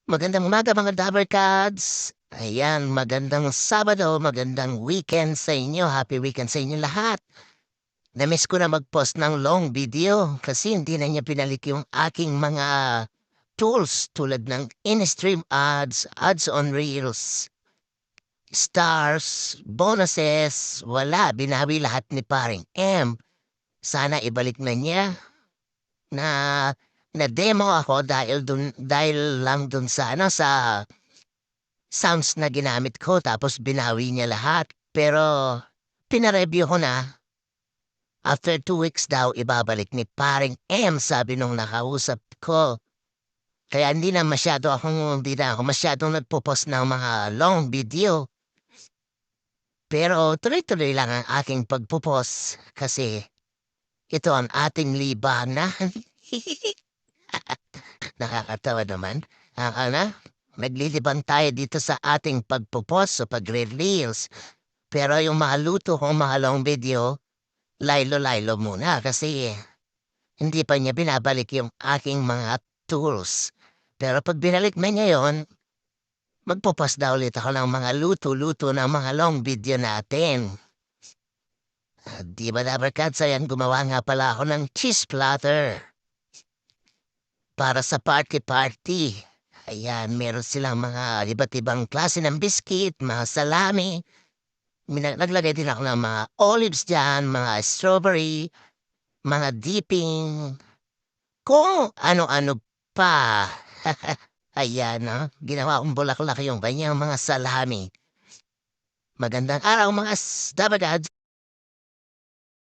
Magandang umaga mga Dabarkads! Ayan, magandang Sabado, magandang weekend sa inyo. Happy weekend sa inyo lahat. Namiss ko na mag-post ng long video kasi hindi na niya pinalik yung aking mga tools tulad ng in-stream ads, ads on reels, stars, bonuses. Wala, binawi lahat ni paring M. Sana ibalik na niya na na-demo ako dahil lang dun sa sa sounds na ginamit ko tapos binawi niya lahat. Pero pina-review ko na. After 2 weeks daw ibabalik ni paring M sabi nung nakausap ko. Kaya hindi na ako masyadong nagpo-post ng mga long video. Pero tuloy-tuloy lang ang aking pagpo-post kasi ito ang ating libangan. Nakakatawa naman. Naglilibang tayo dito sa ating pagpo-post o pagre-reels. Pero yung mga luto kong mga long video, laylo-laylo muna kasi hindi pa niya binabalik yung aking mga tools. Pero pag binalik na niya yun, magpo-post daw ulit ako ng mga luto-luto ng mga long video natin. Di ba Dabarkads, ayan gumawa nga pala ako ng cheese platter para sa party-party. Ayan, meron silang mga iba't ibang klase ng biscuit, mga salami. Naglagay din ako ng mga olives dyan, mga strawberry, mga dipping, kung ano-ano pa. Ayan, no? Ginawa kong bulaklak yung kanyang mga salami. Magandang araw mga Dabadads!